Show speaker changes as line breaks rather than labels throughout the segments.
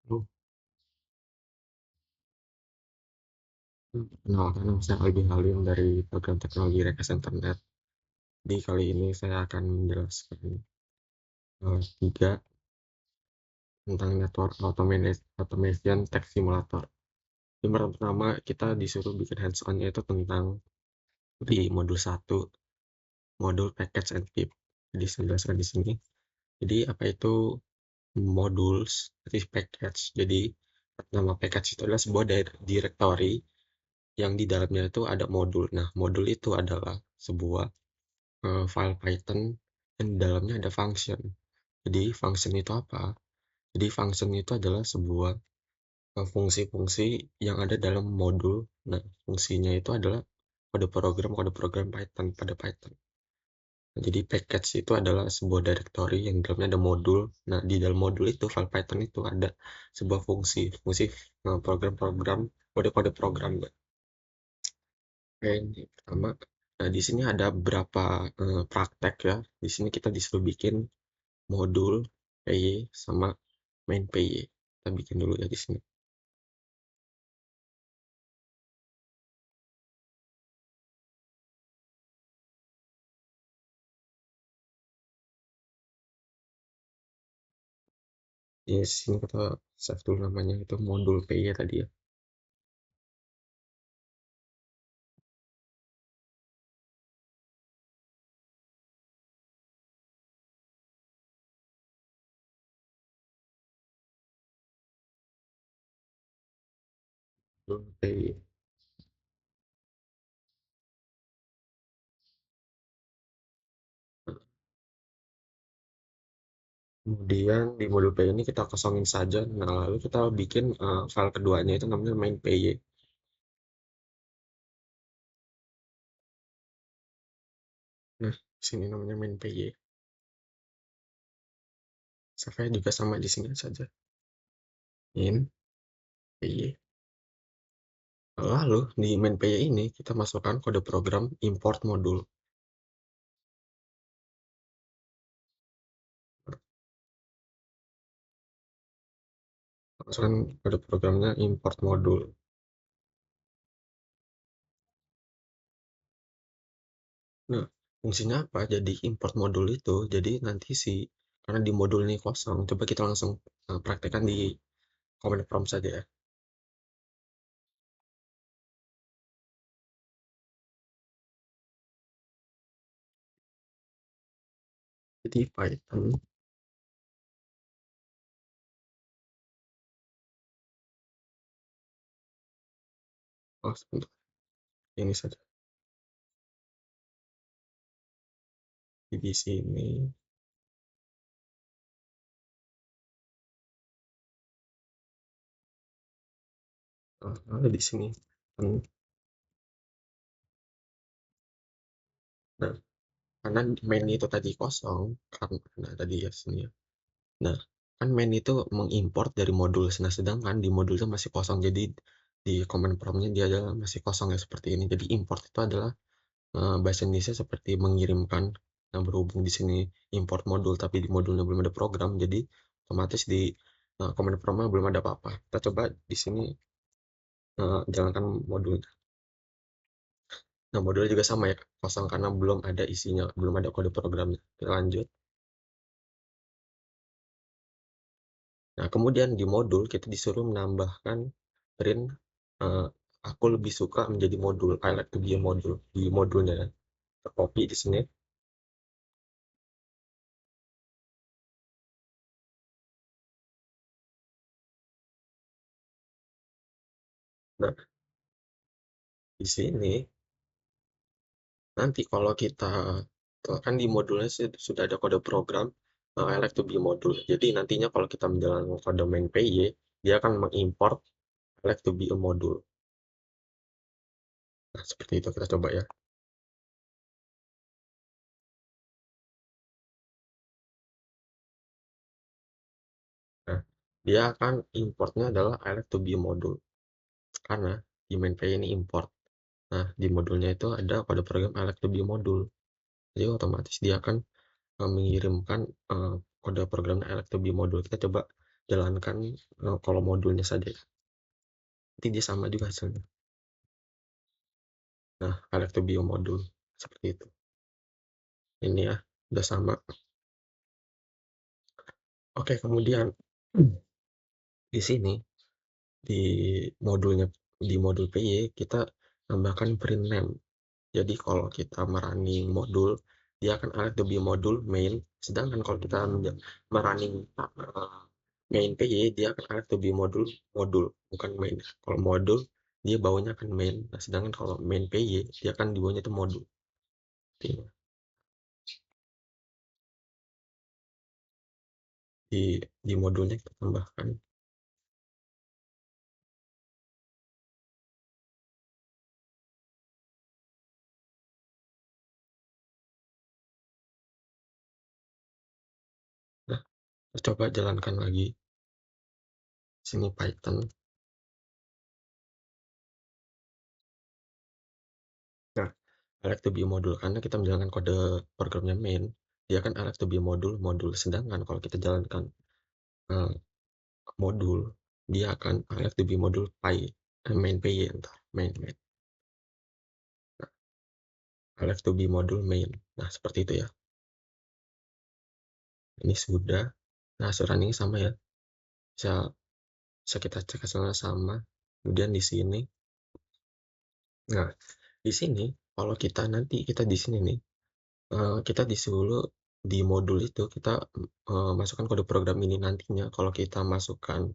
Oh, Kenalkan nama saya Albi Halim dari program teknologi Rekes Internet. Di kali ini saya akan menjelaskan tiga tentang network automation text simulator. Yang pertama kita disuruh bikin hands-on yaitu tentang di modul satu, modul package and pip. Jadi saya jelaskan di sini. Jadi apa itu modules, jadi package. Jadi nama package itu adalah sebuah directory yang di dalamnya itu ada modul. Nah, modul itu adalah sebuah file Python dan di dalamnya ada function. Jadi function itu apa? Jadi function itu adalah sebuah fungsi-fungsi yang ada dalam modul. Nah, fungsinya itu adalah kode program Python pada Python. Nah, jadi package itu adalah sebuah directory yang dalamnya ada modul. Nah, di dalam modul itu file Python itu ada sebuah fungsi program-program, kode-kode program. Oke, ini pertama. Nah, di sini ada beberapa praktek ya. Di sini kita disuruh bikin modul PY sama main PY. Kita bikin dulu ya di sini. Di sini kita save dulu namanya itu modul PY tadi ya. Modul PY. Kemudian di modul PY ini kita kosongin saja. Nah, lalu kita bikin file keduanya itu namanya main PY. Nah, di sini namanya main PY. Save juga sama di sini saja. In PY. Lalu di main PY ini kita masukkan kode program import modul. Masukkan kode programnya import modul. Nah, fungsinya apa? Jadi import modul itu, jadi nanti karena di modul ini kosong, coba kita langsung praktekkan di command prompt saja ya. Jadi Python, oh sebentar, ini saja. Di sini, ada di sini. Nah, karena main itu tadi kosong, karena tadi ya sini ya. Nah, kan main itu mengimport dari modul, nah sedangkan di modulnya masih kosong, jadi di command prompt-nya dia adalah masih kosong ya seperti ini. Jadi import itu adalah bahasa Indonesia seperti mengirimkan. Nah, berhubung di sini import modul tapi di modulnya belum ada program, jadi otomatis di command prompt-nya belum ada apa-apa. Kita coba di sini jalankan modulnya. Nah, modulnya juga sama ya, kosong karena belum ada isinya, belum ada kode programnya. Kita lanjut. Nah, kemudian di modul kita disuruh menambahkan print eh, aku lebih suka menjadi modul, I like to be a module di modulnya. Kita copy di sini. Nah, di sini nanti kalau kita kan di modulnya sudah ada kode program I like to be module. Jadi nantinya kalau kita menjalankan kode main PY, dia akan mengimport I like to be a module. Nah, seperti itu kita coba ya. Nah, dia akan importnya adalah I like to be a module. Karena di main PY ini import. Nah, di modulnya itu ada kode program I like to be a module. Jadi otomatis dia akan mengirimkan kode programnya I like to be module. Kita coba jalankan kalau modulnya saja, nanti dia sama juga hasilnya. Nah, collect to bio modul seperti itu. Ini ya, udah sama. Oke, kemudian di sini di modulnya di modul PY kita tambahkan print name. Jadi kalau kita merunning modul, dia akan add the bio modul main. Sedangkan kalau kita merunning main PY, dia akan add the bio modul modul, bukan main. Kalau modul dia bawanya akan main. Nah, sedangkan kalau main PY dia akan di bawahnya itu modul. Di modulnya kita tambahkan. Nah, kita coba jalankan lagi sini Python. Nah, elect to be modul karena kita menjalankan kode programnya main, dia akan elect to be modul modul. Sedangkan kalau kita jalankan uh, modul, dia akan elect to be modul py main py entar main main. Nah, elect to be modul main. Nah, seperti itu ya. Ini sudah. Nah, hasil running sama ya. Bisa bisa kita cek hasilnya sama. Kemudian di sini. Nah, di sini kalau kita nanti kita di sini nih kita disuruh di modul itu kita masukkan kode program ini nantinya kalau kita masukkan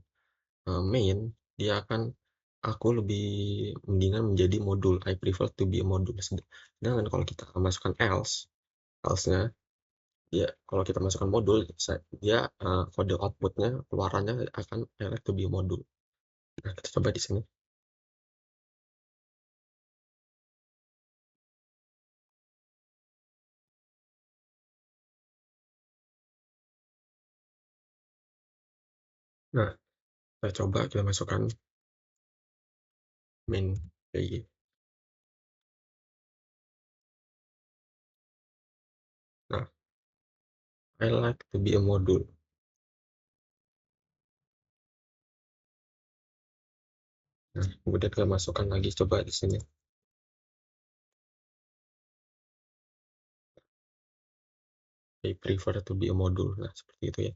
main dia akan aku lebih mendingan menjadi modul, I prefer to be a module. Sedangkan kalau kita masukkan else-nya dia kalau kita masukkan modul dia kode outputnya keluarannya akan elect to be a modul. Nah, kita coba di sini. Nah, kita coba kita masukkan main py. Nah, I like to be a module. Nah, kemudian kita masukkan lagi coba di sini. I prefer to be a module. Nah, seperti itu ya.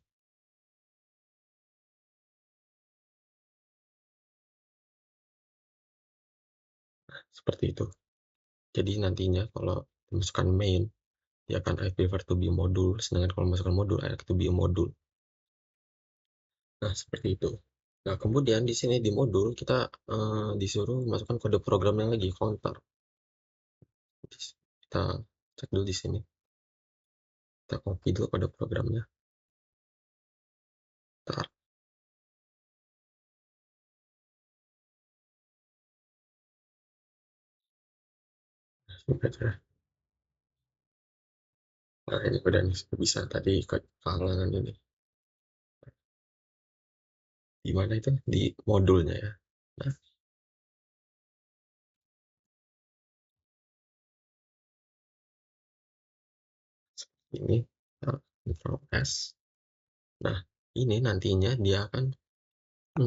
Nah, seperti itu. Jadi nantinya kalau masukkan main, dia akan I prefer to be a module. Sedangkan kalau masukkan modul, I like to be a module. Nah, seperti itu. Nah, kemudian di sini di modul kita disuruh masukkan kode programnya lagi, counter. Kita cek dulu di sini. Kita copy dulu kode programnya. Ntar. Nah, ini udah bisa tadi kehalangan ini. Di mana itu? Di modulnya ya. Nah, ini Ctrl S. Nah, ini nantinya dia akan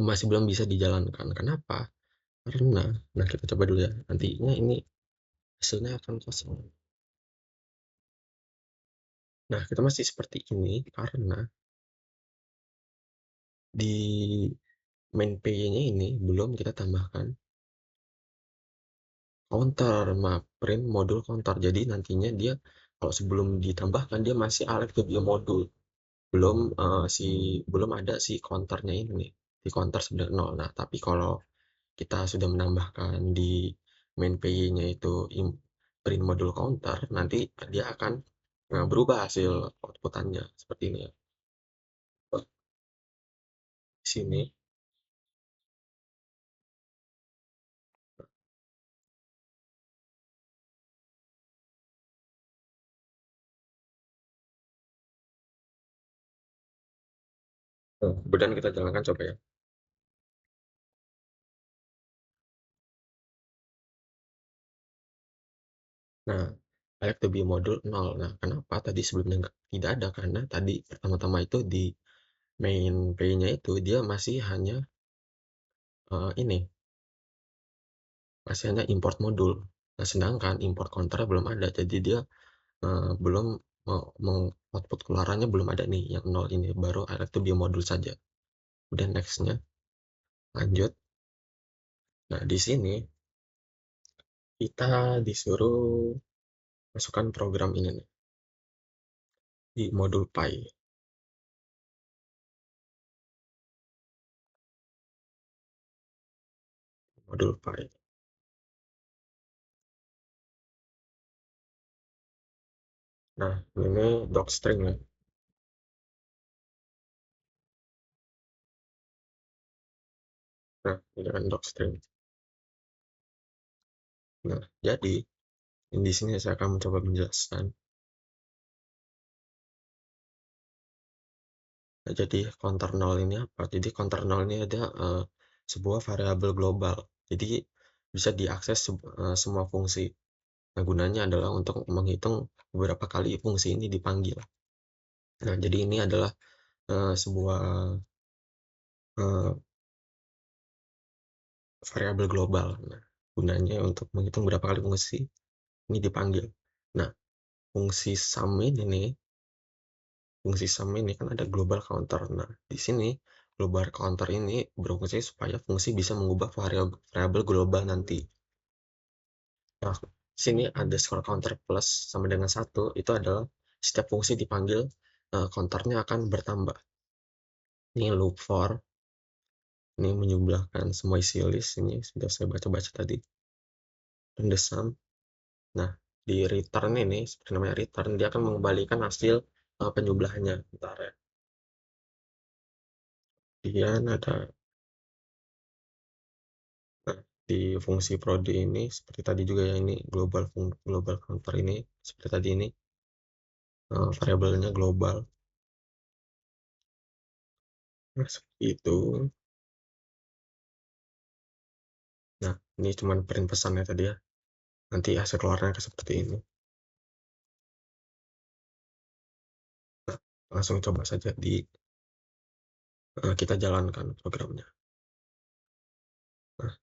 masih belum bisa dijalankan. Kenapa? Karena, nah kita coba dulu ya. Nantinya ini hasilnya akan kosong. Nah, kita masih seperti ini karena di main py-nya ini belum kita tambahkan counter, print modul counter. Jadi nantinya dia kalau sebelum ditambahkan dia masih alert ke bio modul. Belum belum ada si counternya ini nih. Di counter sudah 0. Nah, tapi kalau kita sudah menambahkan di main py-nya itu print modul counter, nanti dia akan berubah hasil outputannya seperti ini ya. Di sini kemudian kita jalankan coba ya. Nah, elect to be modul 0. Nah, kenapa tadi sebelumnya tidak ada? Karena tadi pertama-tama itu di main pay-nya itu dia masih hanya masih hanya import modul. Nah, sedangkan import counter belum ada, jadi dia belum mau output keluarannya belum ada nih yang nol ini, baru ada tuh biomodul saja. Kemudian nextnya lanjut. Nah, di sini kita disuruh masukkan program ini nih di modul Py. Modul Py. Nah, ini docstring ya. Nah, ini kan docstring. Nah, jadi di sini saya akan mencoba menjelaskan. Nah, jadi counter nol ini apa? Jadi counter nol ini ada sebuah variabel global. Jadi bisa diakses semua fungsi. Nah, gunanya adalah untuk menghitung beberapa kali fungsi ini dipanggil. Nah, jadi ini adalah sebuah eh, variabel global. Nah, gunanya untuk menghitung berapa kali fungsi ini dipanggil. Nah, fungsi sum ini kan ada global counter. Nah, di sini global counter ini berfungsi supaya fungsi bisa mengubah variabel global nanti. Nah, di sini ada scroll counter plus sama dengan 1, itu adalah setiap fungsi dipanggil counternya akan bertambah. Ini loop for, ini menjumlahkan semua isi list, ini sudah saya baca-baca tadi. Dan the sum. Nah, di return ini, seperti namanya return, dia akan mengembalikan hasil penjumlahannya. Bentar ya. Kemudian ada, nah, di fungsi prodi ini, seperti tadi juga ya, ini global counter ini, seperti tadi ini, variabelnya global. Nah, seperti itu. Nah, ini cuma print pesannya tadi ya. Nanti hasil keluarnya seperti ini. Nah, langsung coba saja kita jalankan programnya. Nah,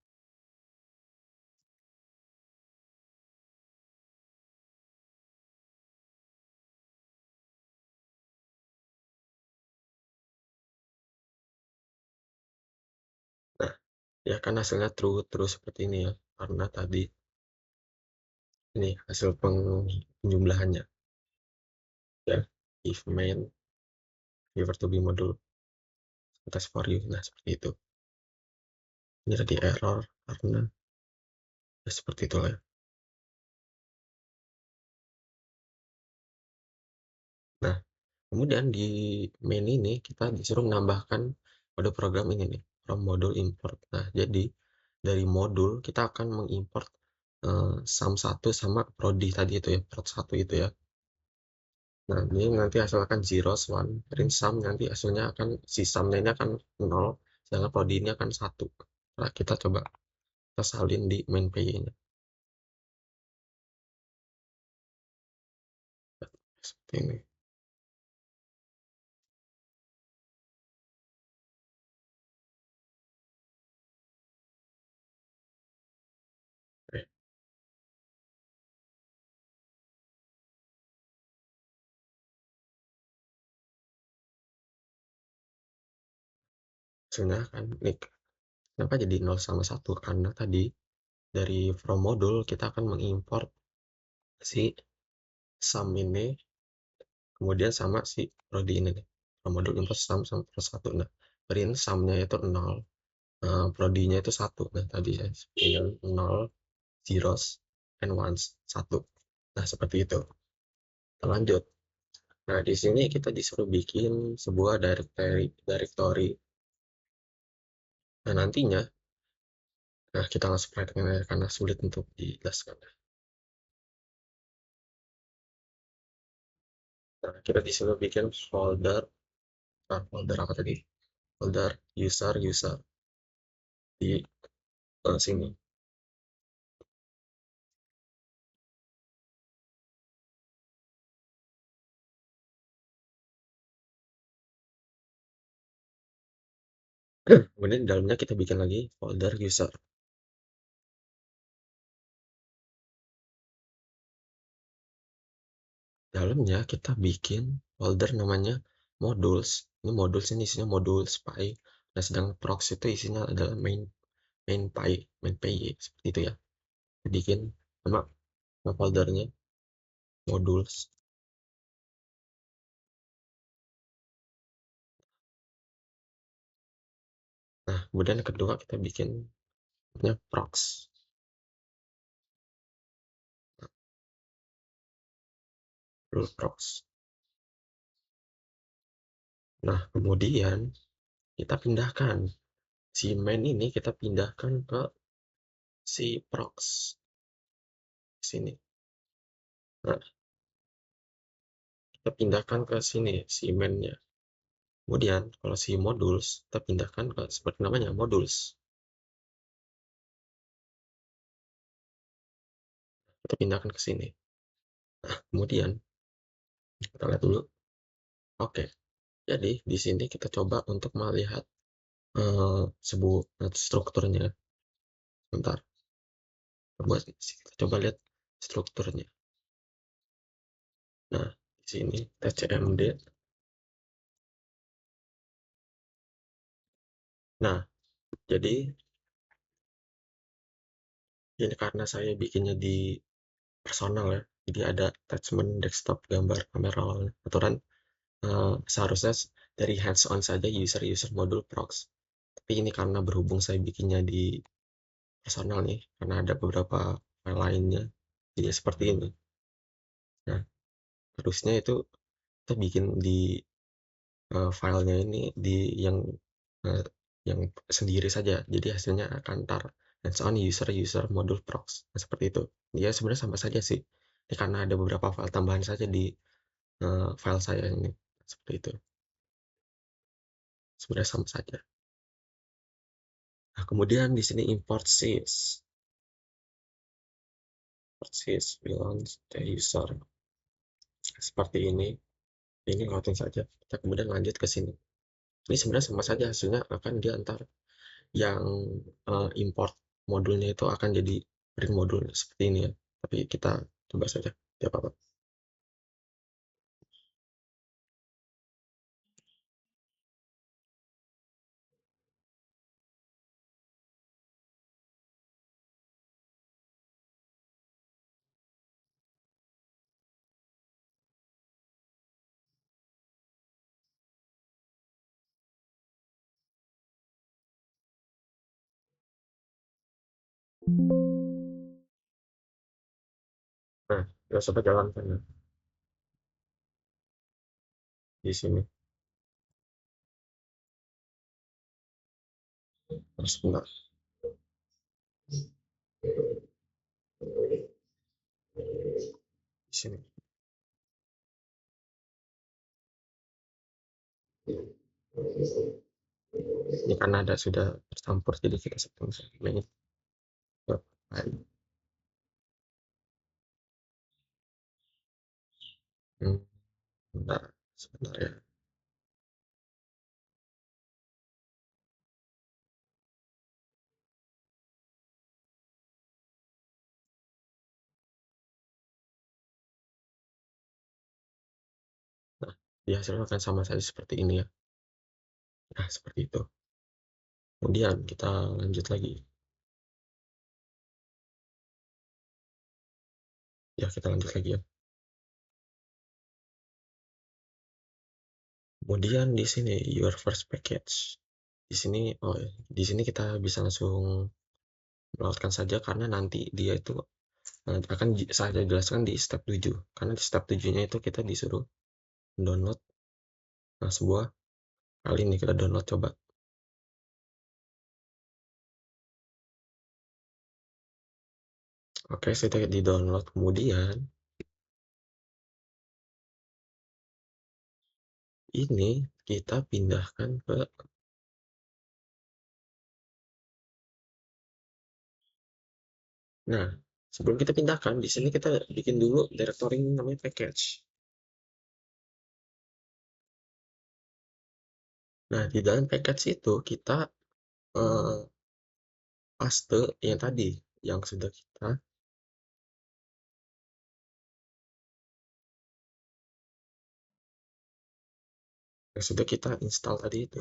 nah, ya kan hasilnya true terus seperti ini ya. Karena tadi ini hasil penjumlahannya ya. If main refer to be module test for you. Nah, seperti itu. Ini tadi error karena ya seperti itu ya. Nah, kemudian di main ini kita disuruh menambahkan kode program ini nih, from module import. Nah, jadi dari modul kita akan mengimport sum 1 sama prodi tadi itu ya, prod 1 itu ya. Nah, ini nanti hasil akan zeros, one, print sum nanti hasilnya akan, si sumnya ini akan 0, sedangkan prodi ini akan 1. Nah, kita coba kita salin di main py-nya. Seperti ini. Oke, hasilnya kan ini kenapa jadi 0 sama 1? Karena tadi dari from module kita akan mengimport si sum ini kemudian sama si prodi ini nih. From module import sum sama plus 1. Nah, print sumnya itu 0, prodinya itu 1. Nah, tadi saya pilih 0, zeros, and ones, 1. Nah, seperti itu. Kita lanjut. Nah, di sini kita disuruh bikin sebuah directory. Nah, nantinya, nah kita langsung praktekin aja karena sulit untuk dijelaskan. Nah, kita disuruh bikin folder apa tadi? Folder user di sini. Kemudian di dalamnya kita bikin lagi folder user. Dalamnya kita bikin folder namanya modules. Ini modules ini isinya modul spy. Nah, sedang prox itu isinya adalah main py seperti itu ya. Bikin nama foldernya modules. Nah, kemudian yang kedua kita bikin namanya prox. Rule prox. Nah, kemudian kita pindahkan si main ini, kita pindahkan ke si prox sini. Nah, kita pindahkan ke sini si main-nya. Kemudian kalau si modules kita pindahkan ke seperti namanya modules. Kita pindahkan ke sini. Nah, kemudian kita lihat dulu. Oke. Jadi di sini kita coba untuk melihat sebuah strukturnya. Bentar. Kita coba lihat strukturnya. Nah, di sini tcmd. Nah, jadi ini karena saya bikinnya di personal ya. Jadi ada attachment desktop gambar kamera aturan seharusnya dari hands on saja user modul prox. Tapi ini karena berhubung saya bikinnya di personal nih, karena ada beberapa file lainnya, jadi seperti ini. Nah, harusnya itu kita bikin di filenya ini di yang uh, yang sendiri saja. Jadi hasilnya akan ntar hands on user modul prox. Nah, seperti itu. Dia sebenarnya sama saja sih. Ini karena ada beberapa file tambahan saja di file saya ini. Seperti itu. Sebenarnya sama saja. Nah, kemudian di sini import sys. Import sys belongs to user. Seperti ini. Ini routing saja. Kita kemudian lanjut ke sini. Ini sebenarnya sama saja hasilnya akan dia antar yang import modulnya itu akan jadi print modul seperti ini ya. Tapi kita coba saja. Tidak apa-apa. Nah, kita coba jalankan ya, di sini. Terus sebentar. Di sini. Ini karena ada sudah tercampur, jadi kita setting ini. Hmm, bentar, sebentar ya. Nah, di hasilnya akan sama saja seperti ini ya. Nah, seperti itu. Kemudian kita lanjut lagi. Ya, kita lanjut lagi ya. Kemudian di sini your first package. Di sini di sini kita bisa langsung melautkan saja karena nanti dia itu akan saya jelaskan di step 7. Karena di step 7-nya itu kita disuruh download sebuah kali ini kita download coba. Oke, sudah di download. Kemudian ini kita pindahkan ke nah, sebelum kita pindahkan di sini kita bikin dulu directory namanya package. Nah, di dalam package itu kita eh, paste yang tadi yang sudah kita install tadi itu.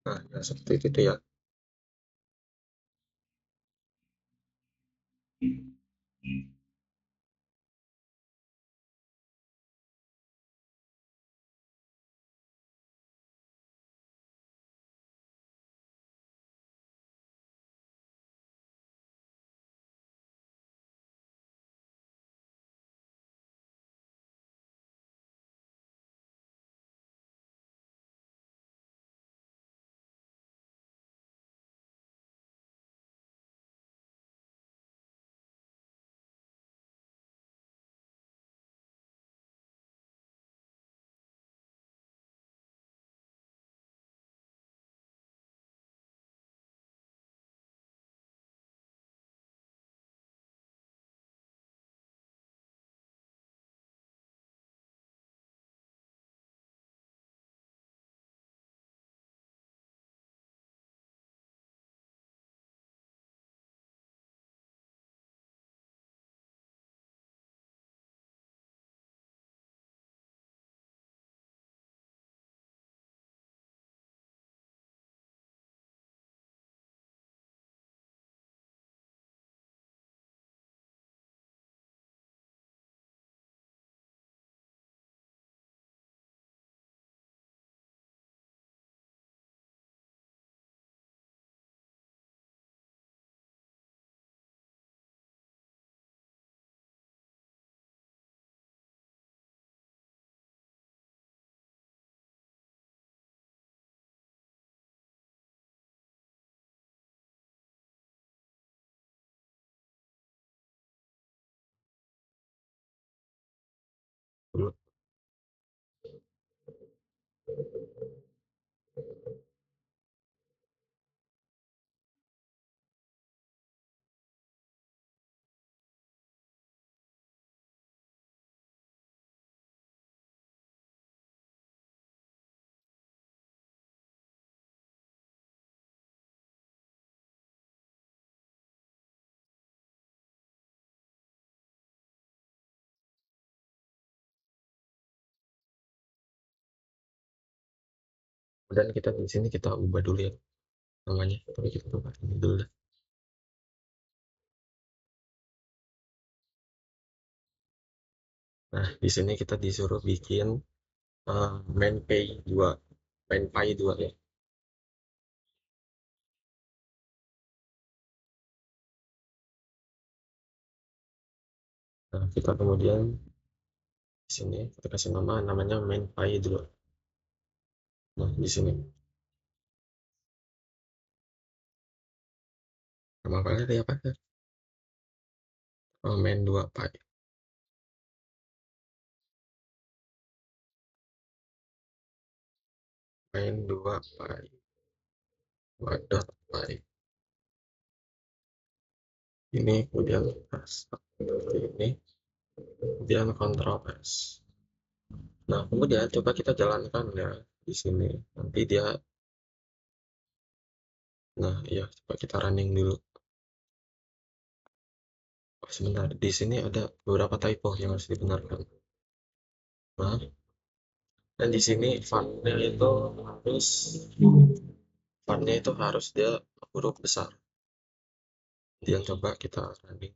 Nah, ya seperti itu ya. Dulu. Dan kita di sini kita ubah dulu ya namanya. Tapi kita ubah ini dulu dah. Nah, di sini kita disuruh bikin main pay 2, main pay 2 ya. Nah, kita kemudian di sini kita kasih namanya main pay 2. Nah, di sini nama filenya kayak apa ya? Main 2 pay, main 2 pay, 2 dot pay. Ini kemudian seperti ini, kemudian Ctrl S. Nah, kemudian coba kita jalankan ya di sini. Nanti dia, nah ya coba kita running dulu. Oh, sebentar, di sini ada beberapa typo yang harus dibenarkan. Nah, dan di sini font-nya itu harus dia huruf besar. Kemudian coba kita running.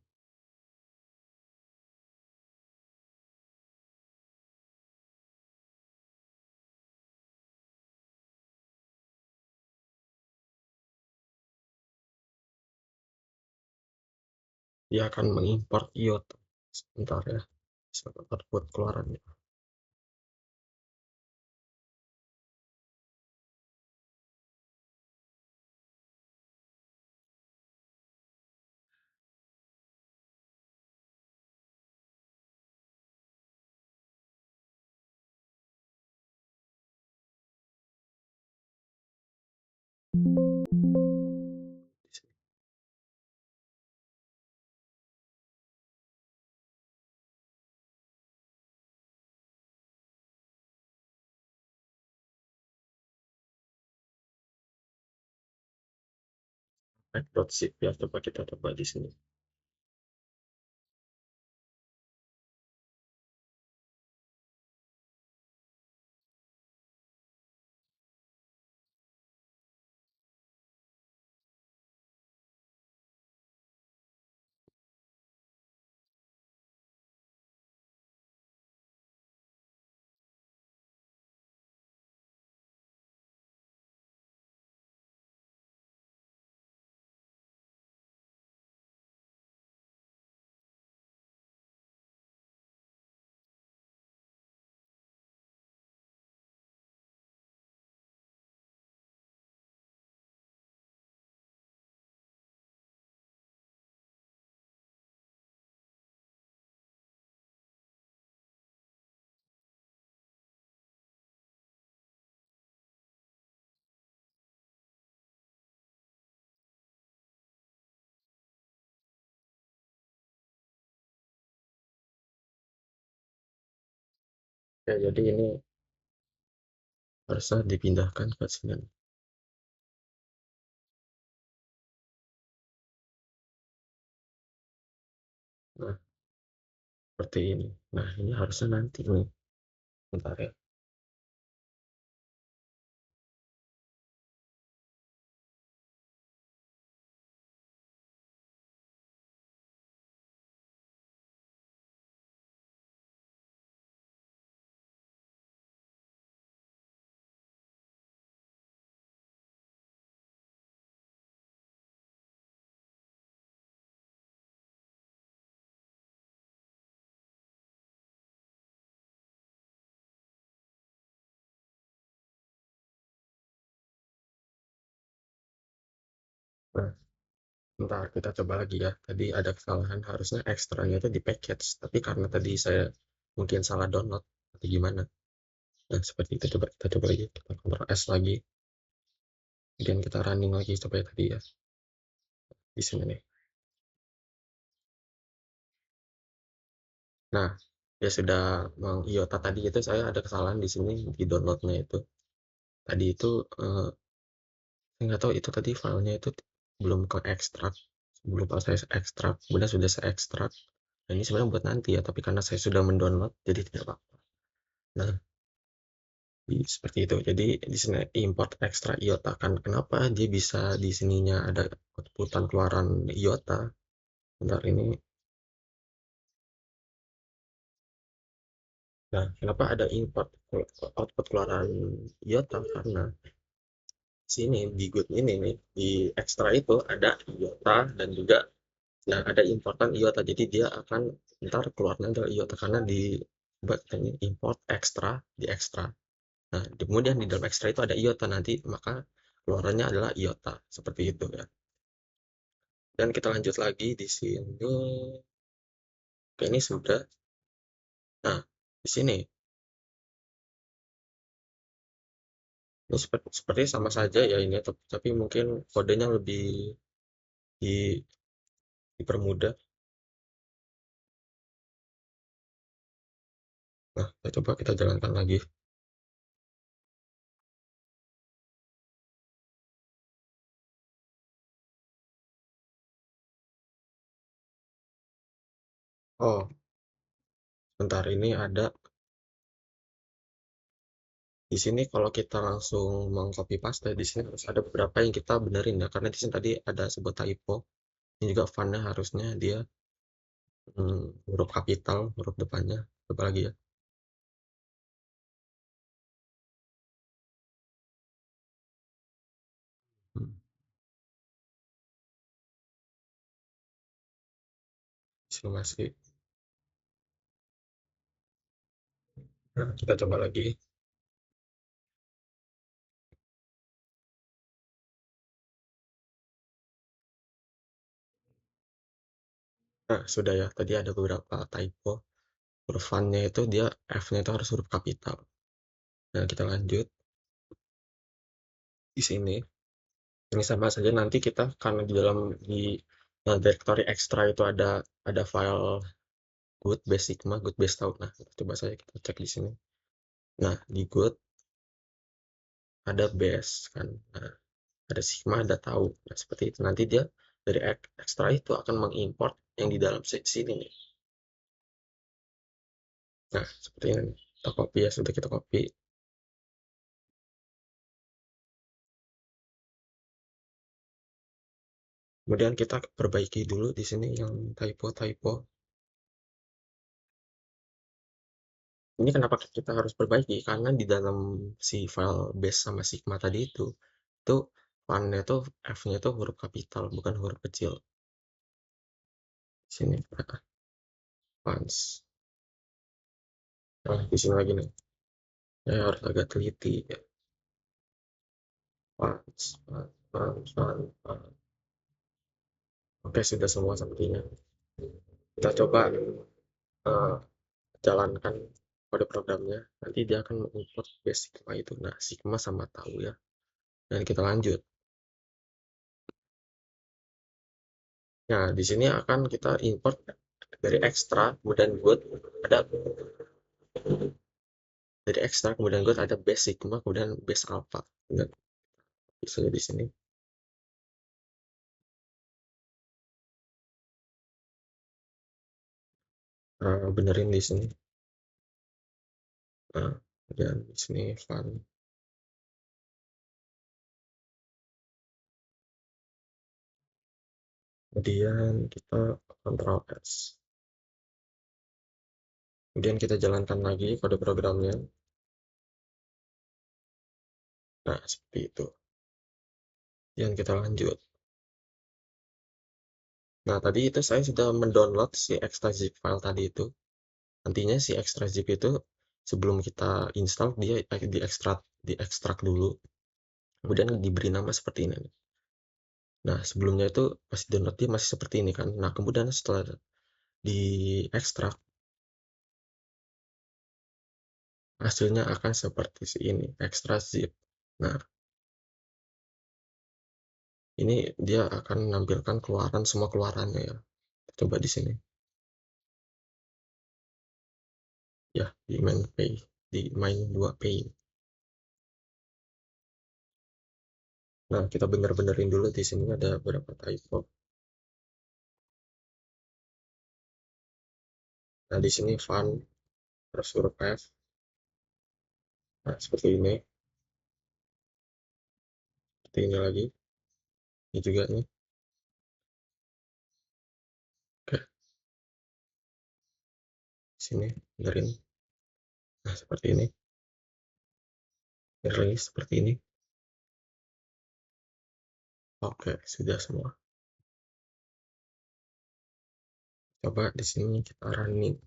Dia akan mengimport IOTA. Sebentar ya, sebentar buat keluarannya. Mac.zip ya, coba kita coba di sini. Ya, jadi ini harusnya dipindahkan ke sini. Nah, seperti ini. Nah, ini harusnya nanti nih. Bentar ya. Nah, bentar kita coba lagi ya. Tadi ada kesalahan, harusnya ekstranya itu di package. Tapi karena tadi saya mungkin salah download atau gimana. Nah, seperti itu coba kita coba lagi. Kita Ctrl S lagi. Kemudian kita running lagi coba ya tadi ya. Di sini nih. Nah, ya sudah mengiota tadi itu saya ada kesalahan di sini di downloadnya itu. Tadi itu saya nggak tahu itu tadi filenya itu belum ke ekstrak. Belum pas saya ekstrak, kemudian sudah saya ekstrak. Nah, ini sebenarnya buat nanti ya, tapi karena saya sudah mendownload jadi tidak apa-apa. Nah, seperti itu. Jadi di sini import ekstra iota kan kenapa dia bisa di sininya ada outputan keluaran iota. Bentar ini. Nah, kenapa ada import output keluaran iota karena sini di good ini nih di ekstra itu ada iota dan juga nah ada importan iota jadi dia akan ntar keluarnya adalah iota karena di buat ini import ekstra di ekstra. Nah, kemudian di dalam ekstra itu ada iota nanti maka keluarannya adalah iota seperti itu ya. Dan kita lanjut lagi di sini. Oke, ini sudah. Nah, di sini ini seperti sama saja ya ini tapi mungkin kodenya lebih di- dipermudah. Nah, coba kita jalankan lagi. Oh, bentar ini ada di sini kalau kita langsung mengcopy paste di sini harus ada beberapa yang kita benerin ya karena di sini tadi ada sebuah typo. Ini juga font-nya harusnya dia huruf kapital huruf depannya. Coba lagi ya. Hmm, di sini masih. Nah, kita coba lagi. Nah, sudah ya. Tadi ada beberapa typo. Huruf font-nya itu dia F-nya itu harus huruf kapital. Nah, kita lanjut di sini. Ini sama saja nanti kita karena di dalam di directory extra itu ada file good base sigma, good base tau. Nah, coba saya kita cek di sini. Nah, di good ada base kan. Nah, ada sigma, ada tau. Nah, seperti itu. Nanti dia dari ekstra itu akan mengimport yang di dalam sini nih. Nah, seperti ini. Kita copy ya, sudah kita copy. Kemudian kita perbaiki dulu di sini yang typo. Ini kenapa kita harus perbaiki? Karena di dalam si file base sama sigma tadi itu font-nya tuh F-nya tuh huruf kapital, bukan huruf kecil. Di sini, fonts. Nah, di sini lagi nih. Ya, harus agak teliti ya. Fonts. Oke, sudah semua sepertinya. Kita coba eh, jalankan kode programnya. Nanti dia akan mengimport base sigma itu. Nah, sigma sama tahu ya. Dan kita lanjut. Nah, di sini akan kita import dari extra, kemudian good, ada dari extra, kemudian good ada base sigma, kemudian base alpha. Dan bisa di sini. Benerin di sini. Nah, dan di sini fun. Kemudian kita Ctrl S. Kemudian kita jalankan lagi kode programnya. Nah, seperti itu. Dan kita lanjut. Nah, tadi itu saya sudah mendownload si extra zip file tadi itu. Nantinya si extra zip itu sebelum kita install dia diekstrak dulu. Kemudian diberi nama seperti ini. Nah, sebelumnya itu pas download dia masih seperti ini kan. Nah, kemudian setelah diekstrak hasilnya akan seperti ini, extra zip. Nah, ini dia akan menampilkan keluaran semua keluarannya ya. Coba di sini. Ya, di main pay, di main 2 pay. Nah, kita bener-benerin dulu di sini ada beberapa typo. Nah, di sini fun terus huruf F. Nah, seperti ini. Seperti ini lagi. Ini juga nih. Oke, di sini benerin. Nah, seperti ini. Benerin seperti ini. Oke, sudah semua. Coba di sini kita running.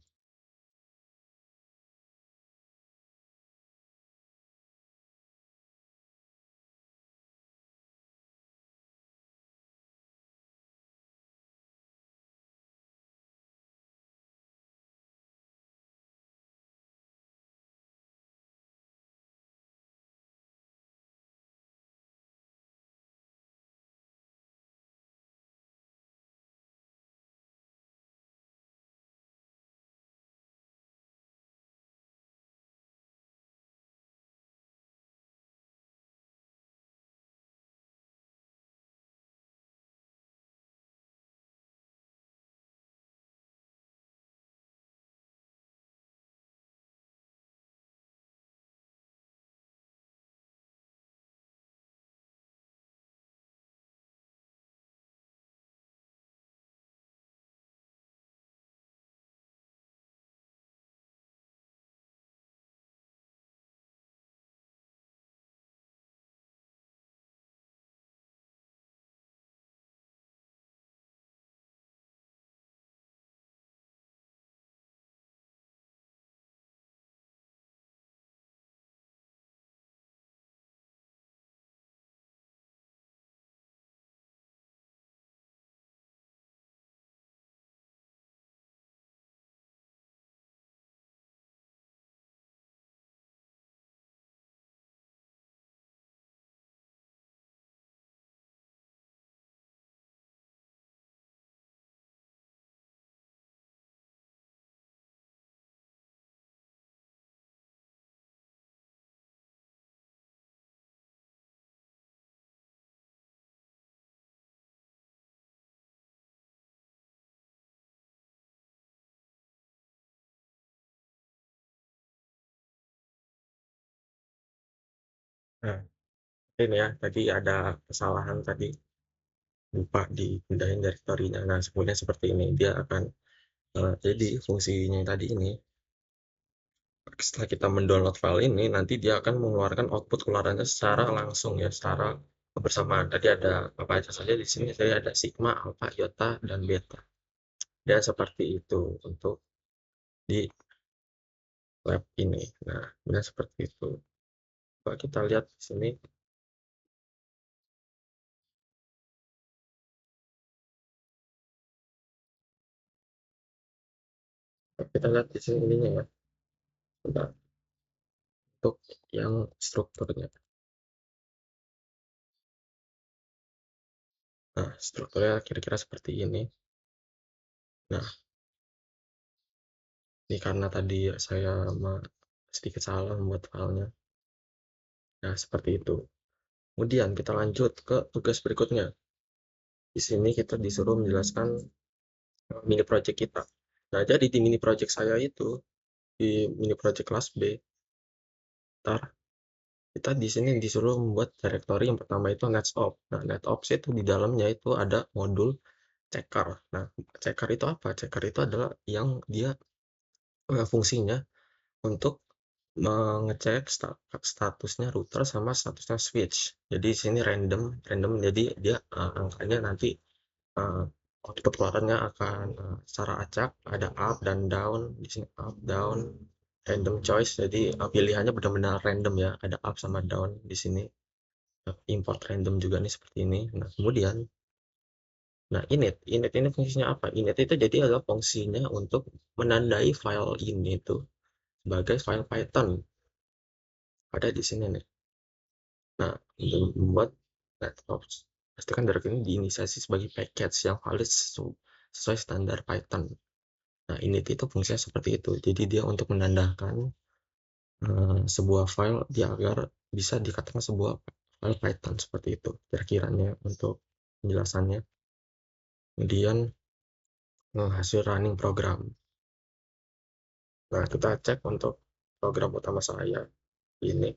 Nah, ini ya, tadi ada kesalahan tadi, lupa dipindahin direktorinya. Nah, kemudian seperti ini, dia akan, jadi fungsinya tadi ini, setelah kita mendownload file ini, nanti dia akan mengeluarkan output keluarannya secara langsung ya, secara bersamaan. Tadi ada apa aja saja di sini, saya ada sigma, alpha, iota, dan beta. Dan seperti itu untuk di lab ini. Nah, kemudian seperti itu. Coba kita lihat di sini. Kita lihat di sini ininya ya. Nah, untuk yang strukturnya. Nah, strukturnya kira-kira seperti ini. Nah, ini karena tadi saya sedikit salah membuat filenya. Nah, seperti itu. Kemudian kita lanjut ke tugas berikutnya. Di sini kita disuruh menjelaskan mini project kita. Nah, jadi di mini project saya itu, di mini project kelas B, ntar kita di sini disuruh membuat directory yang pertama itu netops. Nah, netops itu di dalamnya itu ada modul checker. Nah, checker itu apa? Checker itu adalah yang dia fungsinya untuk mengecek statusnya router sama statusnya switch. Jadi di sini random, random. Jadi dia angkanya nanti uh, output keluarannya akan secara acak, ada up dan down. Di sini up, down, random choice. Jadi pilihannya benar-benar random ya. Ada up sama down di sini. Import random juga nih seperti ini. Nah, kemudian init ini fungsinya apa? Init itu jadi adalah fungsinya untuk menandai file ini itu sebagai file Python. Ada di sini nih. Nah, untuk membuat netops, pastikan directory ini diinisiasi sebagai package yang valid sesuai standar Python. Nah, init itu fungsinya seperti itu. Jadi dia untuk menandakan sebuah file dia agar bisa dikatakan sebuah file Python seperti itu. Kira-kiranya untuk penjelasannya. Kemudian hasil running program. Nah, kita cek untuk program utama saya ini.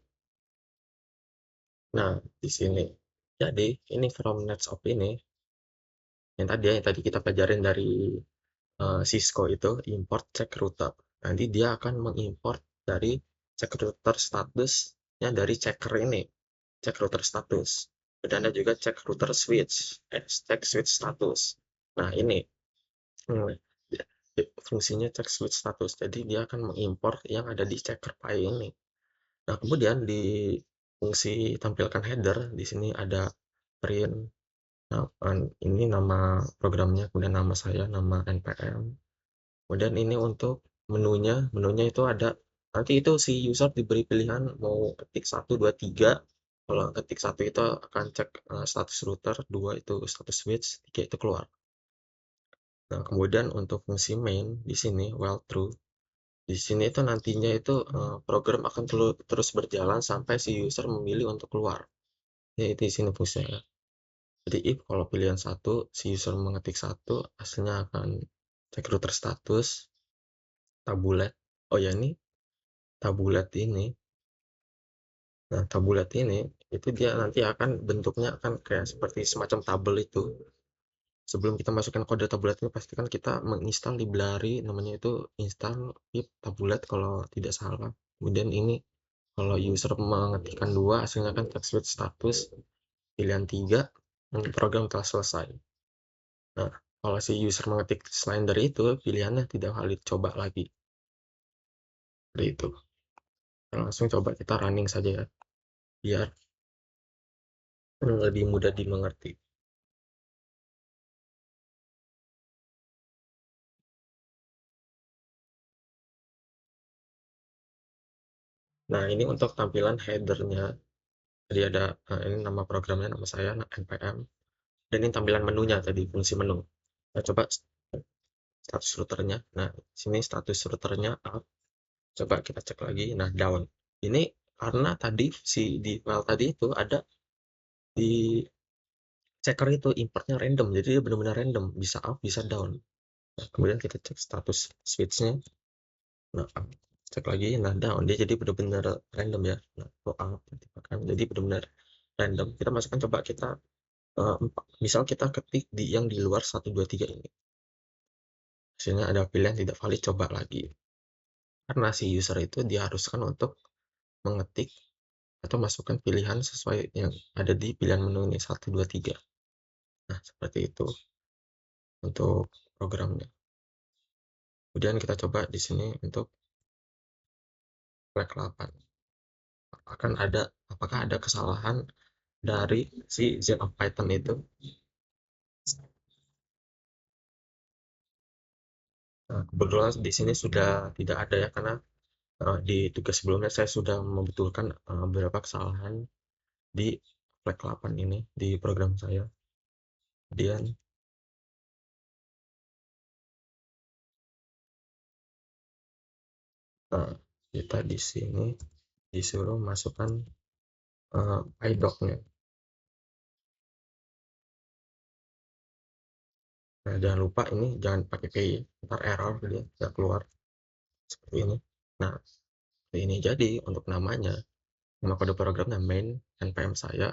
Nah, di sini. Jadi, ini from NetShop ini, yang tadi kita pelajarin dari Cisco itu, import check router. Nanti dia akan mengimport dari check router statusnya dari checker ini, check router status. Dan ada juga check router switch, check switch status. Nah, ini hmm, fungsinya check switch status. Jadi dia akan mengimport yang ada di checker PI ini. Nah, kemudian di fungsi tampilkan header, di sini ada print. Nah, ini nama programnya, kemudian nama saya, nama npm. Kemudian ini untuk menunya itu ada, nanti itu si user diberi pilihan mau ketik 1, 2, 3. Kalau ketik 1 itu akan cek status router, 2 itu status switch, 3 itu keluar. Nah, kemudian untuk fungsi main di sini while true. Di sini itu nantinya itu program akan terus berjalan sampai si user memilih untuk keluar. Ya, itu di sini fungsinya. Jadi if kalau pilihan satu, si user mengetik satu, hasilnya akan cek router status, tabulet. Oh ya, ini tabulet ini. Nah, tabulet ini itu dia nanti akan bentuknya akan kayak seperti semacam tabel itu. Sebelum kita masukkan kode tabulet ini, pastikan kita menginstal library namanya itu install pip tabulet kalau tidak salah. Kemudian ini kalau user mengetikkan 2, hasilnya kan text switch status, pilihan 3, program telah selesai. Nah, kalau si user mengetik selain dari itu, pilihannya tidak valid, coba lagi. Seperti itu. Langsung coba kita running saja ya, biar lebih mudah dimengerti. Nah, ini untuk tampilan headernya. Jadi ada, ini nama programnya, nama saya, npm. Dan ini tampilan menunya tadi, fungsi menu. Kita coba status routernya. Nah, sini status routernya up. Coba kita cek lagi. Nah, down. Ini karena tadi di file tadi itu ada di checker itu importnya random. Jadi dia benar-benar random. Bisa up, bisa down. Nah, kemudian kita cek status switch-nya. Nah, up. cek lagi, nah down, dia jadi benar-benar random ya. Nah, low up, kan jadi benar-benar random. Kita masukkan, coba kita misal kita ketik di yang di luar 123 ini, hasilnya ada pilihan tidak valid, coba lagi. Karena si user itu diharuskan untuk mengetik atau masukkan pilihan sesuai yang ada di pilihan menu ini 123. Nah, seperti itu untuk programnya. Kemudian kita coba di sini untuk flag 8. Apakah ada kesalahan dari si Z of Python itu? Nah, kebetulan di sini sudah tidak ada ya, karena di tugas sebelumnya saya sudah membetulkan beberapa kesalahan di flag 8 ini di program saya. Kemudian kita di sini disuruh masukkan PyDoc-nya. Nah, jangan lupa ini jangan pakai PI, ntar error dia tidak keluar seperti ini. Nah, seperti ini. Jadi untuk namanya, nama kode programnya main npm saya,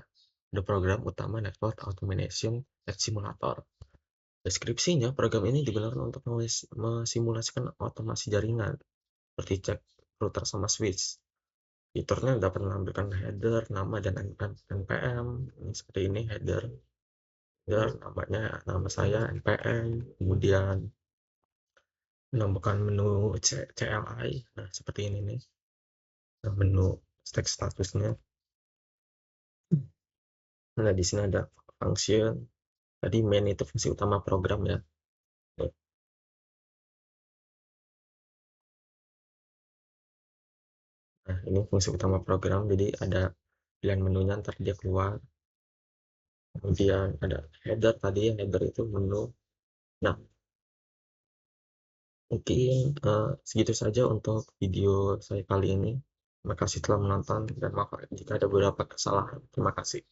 kode program utama network automation simulator. Deskripsinya, program ini digunakan untuk mesimulasikan otomasi jaringan seperti cek router sama switch. Fiturnya dapat menampilkan header, nama, dan npm. Ini seperti ini header. Namanya, nama saya npm, kemudian menambahkan menu CLI. Nah, seperti ini nih. Nah, menu stack statusnya. Nah, di sini ada function. Tadi main itu fungsi utama program ya. Nah, ini fungsi utama program. Jadi ada pilihan menunya, ntar dia keluar. Kemudian ada header, tadi header itu menu. Nah, mungkin segitu saja untuk video saya kali ini. Terima kasih telah menonton, dan maaf jika ada beberapa kesalahan. Terima kasih.